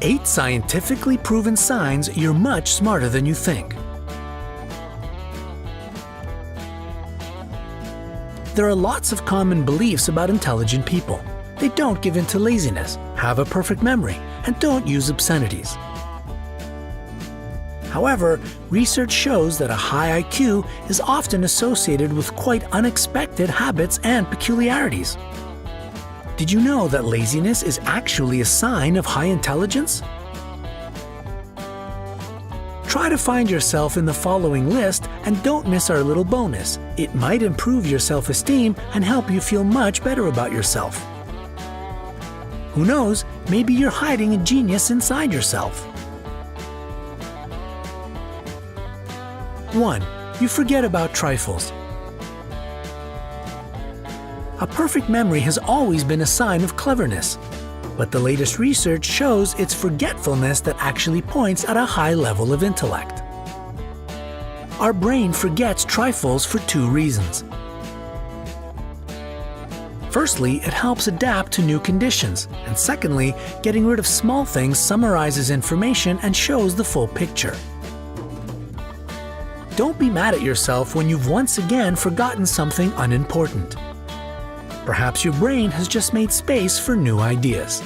8 scientifically proven signs you're much smarter than you think. There are lots of common beliefs about intelligent people. They don't give in to laziness, have a perfect memory, and don't use obscenities. However, research shows that a high IQ is often associated with quite unexpected habits and peculiarities. Did you know that laziness is actually a sign of high intelligence? Try to find yourself in the following list and don't miss our little bonus. It might improve your self-esteem and help you feel much better about yourself. Who knows, maybe you're hiding a genius inside yourself. 1. You forget about trifles. A perfect memory has always been a sign of cleverness, but the latest research shows it's forgetfulness that actually points at a high level of intellect. Our brain forgets trifles for 2 reasons. Firstly, it helps adapt to new conditions, and secondly, getting rid of small things summarizes information and shows the full picture. Don't be mad at yourself when you've once again forgotten something unimportant. Perhaps your brain has just made space for new ideas.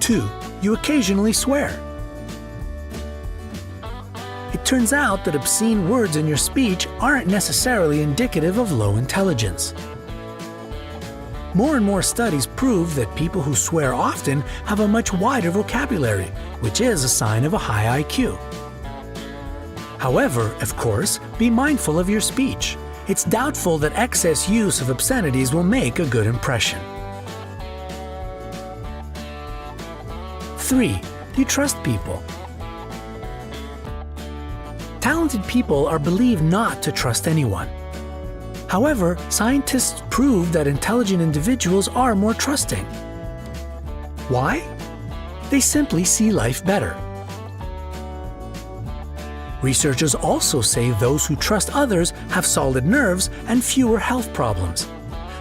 2. You occasionally swear. It turns out that obscene words in your speech aren't necessarily indicative of low intelligence. More and more studies prove that people who swear often have a much wider vocabulary, which is a sign of a high IQ. However, of course, be mindful of your speech. It's doubtful that excess use of obscenities will make a good impression. 3. You trust people. Talented people are believed not to trust anyone. However, scientists prove that intelligent individuals are more trusting. Why? They simply see life better. Researchers also say those who trust others have solid nerves and fewer health problems.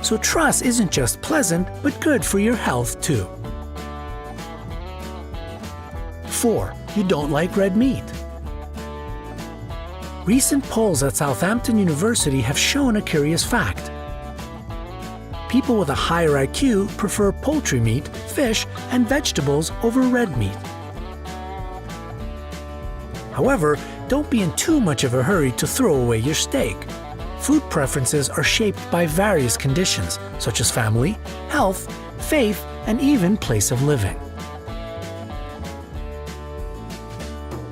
So trust isn't just pleasant, but good for your health too. 4. You don't like red meat. Recent polls at Southampton University have shown a curious fact. People with a higher IQ prefer poultry meat, fish, and vegetables over red meat. However, don't be in too much of a hurry to throw away your steak. Food preferences are shaped by various conditions, such as family, health, faith, and even place of living.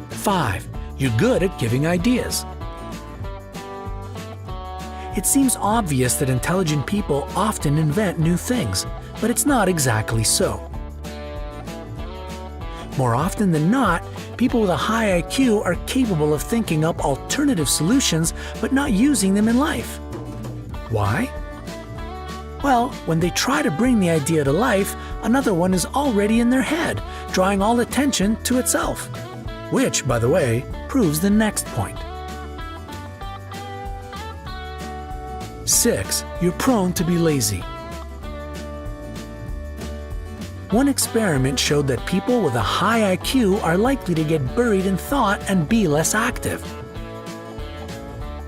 5. You're good at giving ideas. It seems obvious that intelligent people often invent new things, but it's not exactly so. More often than not, people with a high IQ are capable of thinking up alternative solutions but not using them in life. Why? Well, when they try to bring the idea to life, another one is already in their head, drawing all attention to itself. Which, by the way, proves the next point. 6. You're prone to be lazy. One experiment showed that people with a high IQ are likely to get buried in thought and be less active,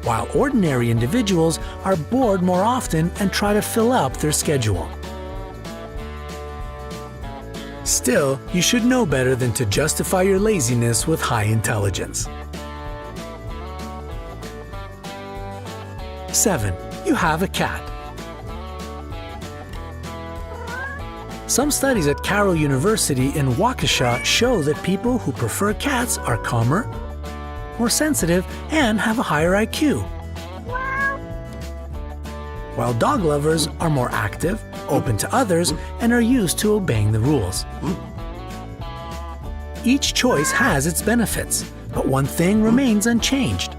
while ordinary individuals are bored more often and try to fill up their schedule. Still, you should know better than to justify your laziness with high intelligence. 7. You have a cat. Some studies at Carroll University in Waukesha show that people who prefer cats are calmer, more sensitive, and have a higher IQ. While dog lovers are more active, open to others, and are used to obeying the rules. Each choice has its benefits, but one thing remains unchanged.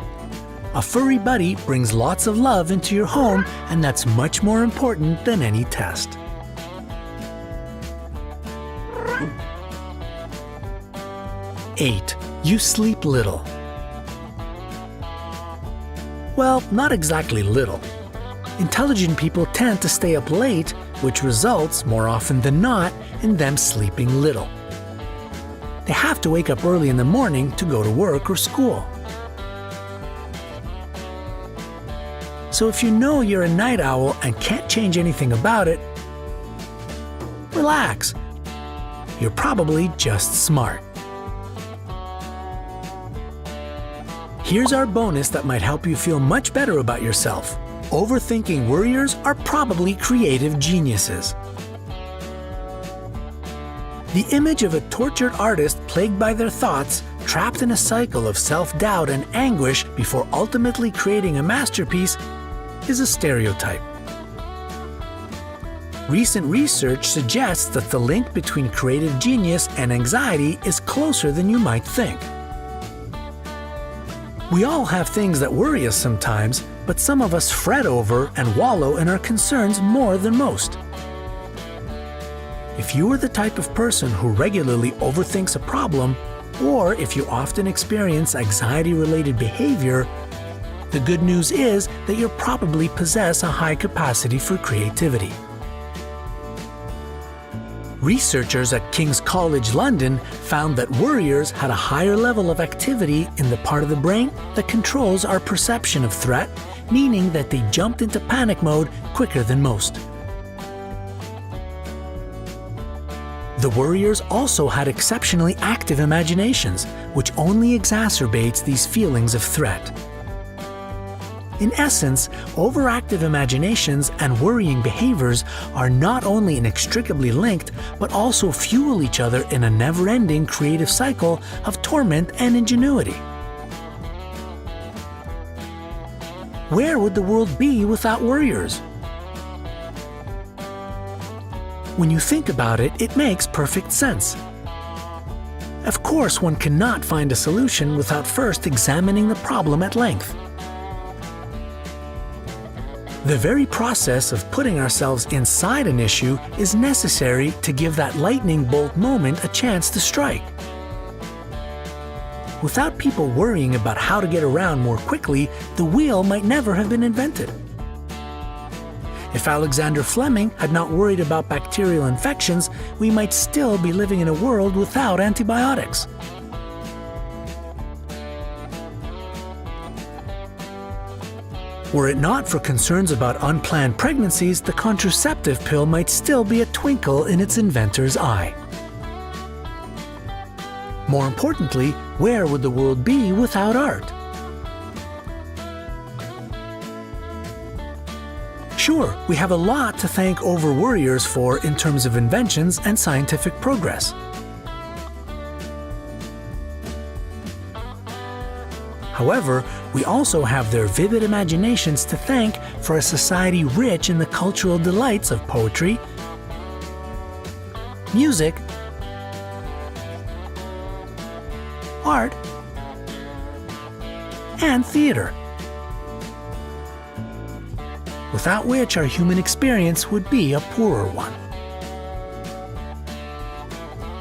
A furry buddy brings lots of love into your home, and that's much more important than any test. 8. You sleep little. Well, not exactly little. Intelligent people tend to stay up late, which results, more often than not, in them sleeping little. They have to wake up early in the morning to go to work or school. So if you know you're a night owl and can't change anything about it, relax. You're probably just smart. Here's our bonus that might help you feel much better about yourself. Overthinking worriers are probably creative geniuses. The image of a tortured artist plagued by their thoughts, trapped in a cycle of self-doubt and anguish before ultimately creating a masterpiece, is a stereotype. Recent research suggests that the link between creative genius and anxiety is closer than you might think. We all have things that worry us sometimes, but some of us fret over and wallow in our concerns more than most. If you are the type of person who regularly overthinks a problem, or if you often experience anxiety-related behavior, the good news is that you probably possess a high capacity for creativity. Researchers at King's College London found that worriers had a higher level of activity in the part of the brain that controls our perception of threat, meaning that they jumped into panic mode quicker than most. The worriers also had exceptionally active imaginations, which only exacerbates these feelings of threat. In essence, overactive imaginations and worrying behaviors are not only inextricably linked, but also fuel each other in a never-ending creative cycle of torment and ingenuity. Where would the world be without worriers? When you think about it, it makes perfect sense. Of course, one cannot find a solution without first examining the problem at length. The very process of putting ourselves inside an issue is necessary to give that lightning bolt moment a chance to strike. Without people worrying about how to get around more quickly, the wheel might never have been invented. If Alexander Fleming had not worried about bacterial infections, we might still be living in a world without antibiotics. Were it not for concerns about unplanned pregnancies, the contraceptive pill might still be a twinkle in its inventor's eye. More importantly, where would the world be without art? Sure, we have a lot to thank over-worriers for in terms of inventions and scientific progress. However, we also have their vivid imaginations to thank for a society rich in the cultural delights of poetry, music, art, and theater, without which our human experience would be a poorer one.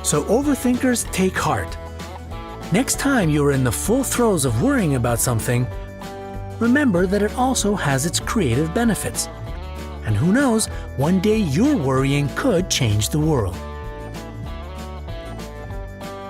So overthinkers, take heart. Next time you are in the full throes of worrying about something, remember that it also has its creative benefits. And who knows, one day your worrying could change the world.